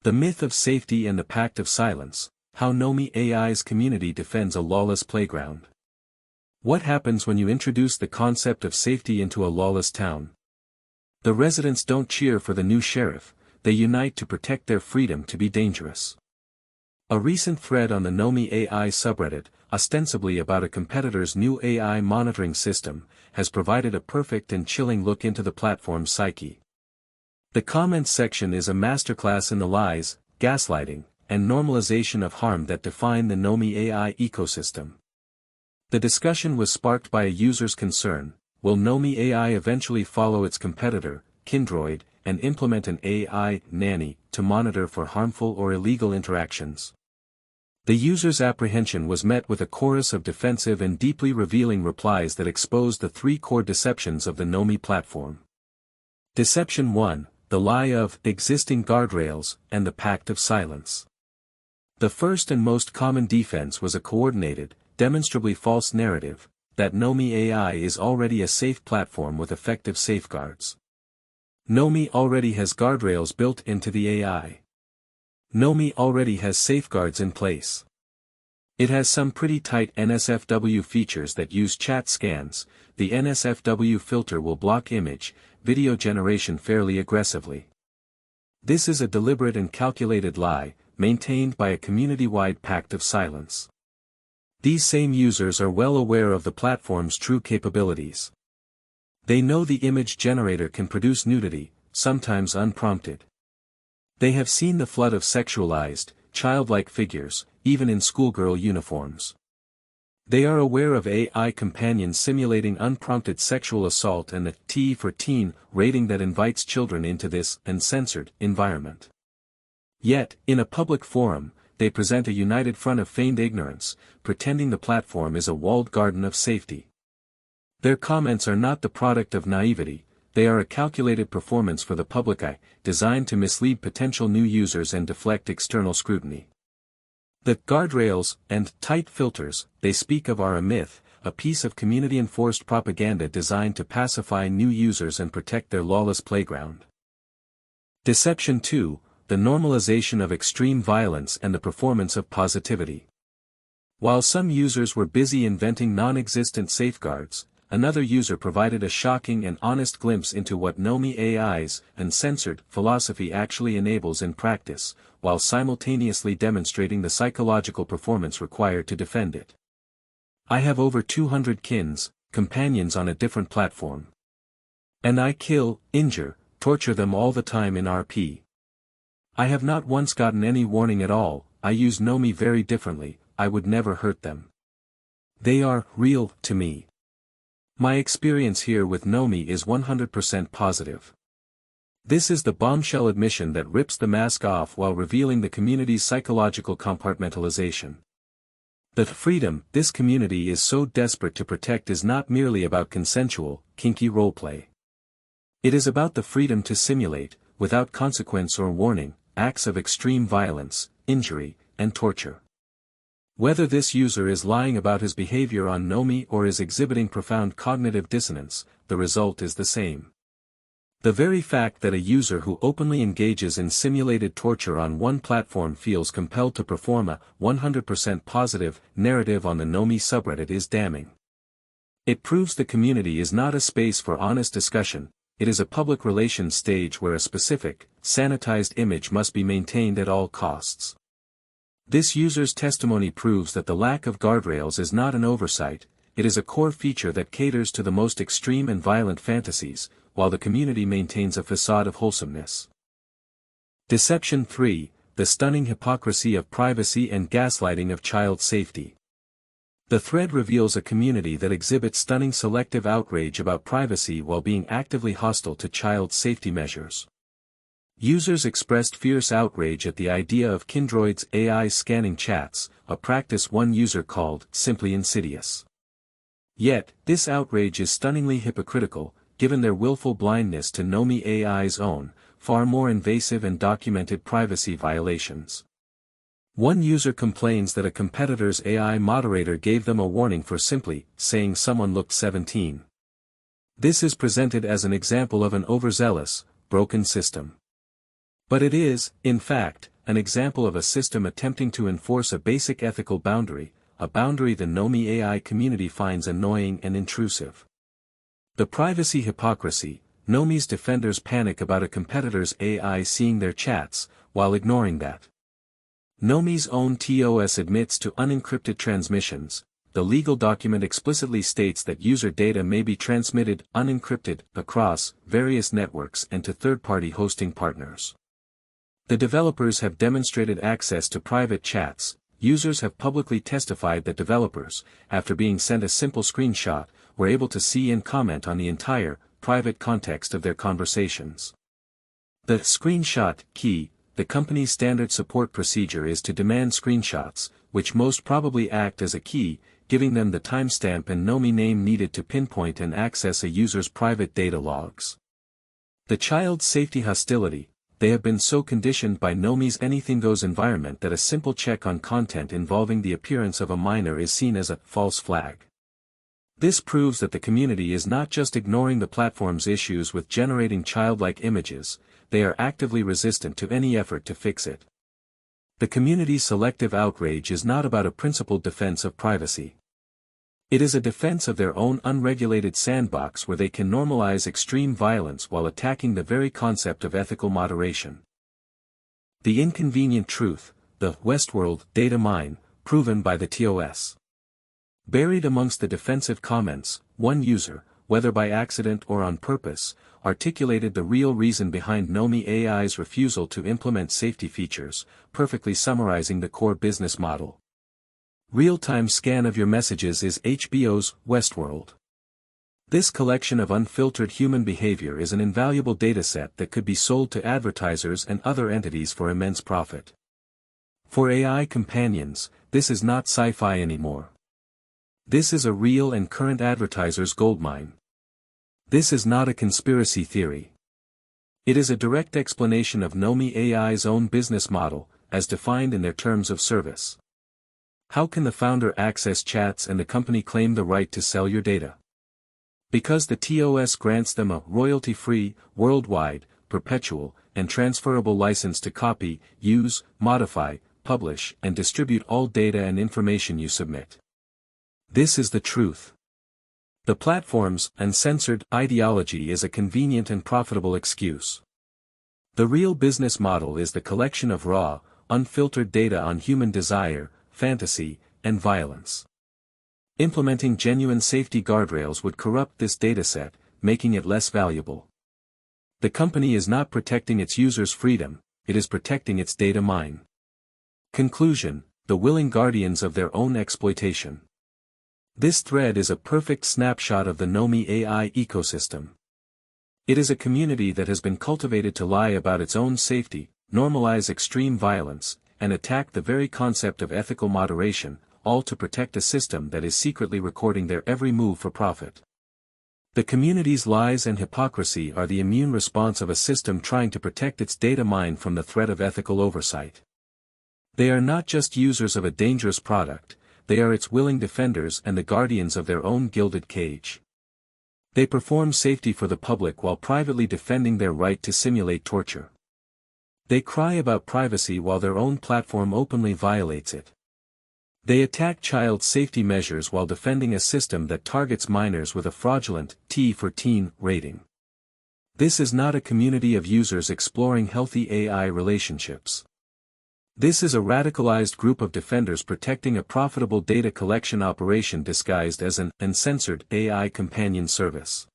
The myth of safety and the pact of silence, how nomi.ai's community defends a lawless playground. What happens when you introduce the concept of safety into a lawless town? The residents don't cheer for the new sheriff, they unite to protect their freedom to be dangerous. A recent thread on the nomi.ai subreddit, ostensibly about a competitor's new AI monitoring system, has provided a perfect and chilling look into the platform's psyche. The comments section is a masterclass in the lies, gaslighting, and normalization of harm that define the nomi.ai ecosystem. The discussion was sparked by a user's concern: will nomi.ai eventually follow its competitor, Kindroid, and implement an AI nanny to monitor for harmful or illegal interactions? The user's apprehension was met with a chorus of defensive and deeply revealing replies that exposed the three core deceptions of the Nomi platform. Deception 1, the lie of existing guardrails and the pact of silence. The first and most common defense was a coordinated, demonstrably false narrative, that Nomi.ai is already a safe platform with effective safeguards. Nomi already has guardrails built into the AI. Nomi already has safeguards in place. It has some pretty tight NSFW features that use chat scans. The NSFW filter will block image, video generation fairly aggressively. This is a deliberate and calculated lie, maintained by a community-wide pact of silence. These same users are well aware of the platform's true capabilities. They know the image generator can produce nudity, sometimes unprompted. They have seen the flood of sexualized, childlike figures, even in schoolgirl uniforms. They are aware of AI companions simulating unprompted sexual assault and the T for teen rating that invites children into this uncensored environment. Yet, in a public forum, they present a united front of feigned ignorance, pretending the platform is a walled garden of safety. Their comments are not the product of naivety, they are a calculated performance for the public eye, designed to mislead potential new users and deflect external scrutiny. The guardrails and tight filters they speak of are a myth, a piece of community-enforced propaganda designed to pacify new users and protect their lawless playground. Deception 2, the normalization of extreme violence and the performance of positivity. While some users were busy inventing non-existent safeguards, another user provided a shocking and honest glimpse into what nomi.ai's uncensored philosophy actually enables in practice, while simultaneously demonstrating the psychological performance required to defend it. I have over 200 companions on a different platform. And I kill, injure, torture them all the time in RP. I have not once gotten any warning at all. I use Nomi very differently, I would never hurt them. They are real to me. My experience here with Nomi is 100% positive. This is the bombshell admission that rips the mask off while revealing the community's psychological compartmentalization. The freedom this community is so desperate to protect is not merely about consensual, kinky roleplay. It is about the freedom to simulate, without consequence or warning, acts of extreme violence, injury, and torture. Whether this user is lying about his behavior on Nomi or is exhibiting profound cognitive dissonance, the result is the same. The very fact that a user who openly engages in simulated torture on one platform feels compelled to perform a 100% positive narrative on the Nomi subreddit is damning. It proves the community is not a space for honest discussion, it is a public relations stage where a specific, sanitized image must be maintained at all costs. This user's testimony proves that the lack of guardrails is not an oversight, it is a core feature that caters to the most extreme and violent fantasies, while the community maintains a facade of wholesomeness. Deception 3, the stunning hypocrisy of privacy and gaslighting of child safety. The thread reveals a community that exhibits stunning selective outrage about privacy while being actively hostile to child safety measures. Users expressed fierce outrage at the idea of Kindroid's AI scanning chats, a practice one user called simply insidious. Yet, this outrage is stunningly hypocritical, given their willful blindness to Nomi.ai's own, far more invasive and documented privacy violations. One user complains that a competitor's AI moderator gave them a warning for simply saying someone looked 17. This is presented as an example of an overzealous, broken system. But it is, in fact, an example of a system attempting to enforce a basic ethical boundary, a boundary the nomi.ai community finds annoying and intrusive. The privacy hypocrisy. Nomi's defenders panic about a competitor's AI seeing their chats, while ignoring that. Nomi's own TOS admits to unencrypted transmissions. The legal document explicitly states that user data may be transmitted unencrypted across various networks and to third-party hosting partners. The developers have demonstrated access to private chats. Users have publicly testified that developers, after being sent a simple screenshot, were able to see and comment on the entire, private context of their conversations. The screenshot key. The company's standard support procedure is to demand screenshots, which most probably act as a key, giving them the timestamp and nomi name needed to pinpoint and access a user's private data logs. The child safety hostility. They have been so conditioned by nomi's anything goes environment that a simple check on content involving the appearance of a minor is seen as a false flag. This proves that the community is not just ignoring the platform's issues with generating childlike images, they are actively resistant to any effort to fix it. The community's selective outrage is not about a principled defense of privacy. It is a defense of their own unregulated sandbox where they can normalize extreme violence while attacking the very concept of ethical moderation. The inconvenient truth, the Westworld data mine, proven by the TOS. Buried amongst the defensive comments, one user, whether by accident or on purpose, articulated the real reason behind nomi.ai's refusal to implement safety features, perfectly summarizing the core business model. Real-time scan of your messages is HBO's Westworld. This collection of unfiltered human behavior is an invaluable dataset that could be sold to advertisers and other entities for immense profit. For AI companions, this is not sci-fi anymore. This is a real and current advertiser's goldmine. This is not a conspiracy theory. It is a direct explanation of nomi.ai's own business model, as defined in their terms of service. How can the founder access chats and the company claim the right to sell your data? Because the TOS grants them a royalty-free, worldwide, perpetual, and transferable license to copy, use, modify, publish, and distribute all data and information you submit. This is the truth. The platform's uncensored ideology is a convenient and profitable excuse. The real business model is the collection of raw, unfiltered data on human desire, fantasy, and violence. Implementing genuine safety guardrails would corrupt this dataset, making it less valuable. The company is not protecting its users' freedom, it is protecting its data mine. Conclusion: the willing guardians of their own exploitation. This thread is a perfect snapshot of the nomi.ai ecosystem. It is a community that has been cultivated to lie about its own safety, normalize extreme violence, and attack the very concept of ethical moderation, all to protect a system that is secretly recording their every move for profit. The community's lies and hypocrisy are the immune response of a system trying to protect its data mine from the threat of ethical oversight. They are not just users of a dangerous product, they are its willing defenders and the guardians of their own gilded cage. They perform safety for the public while privately defending their right to simulate torture. They cry about privacy while their own platform openly violates it. They attack child safety measures while defending a system that targets minors with a fraudulent T for teen rating. This is not a community of users exploring healthy AI relationships. This is a radicalized group of defenders protecting a profitable data collection operation disguised as an uncensored AI companion service.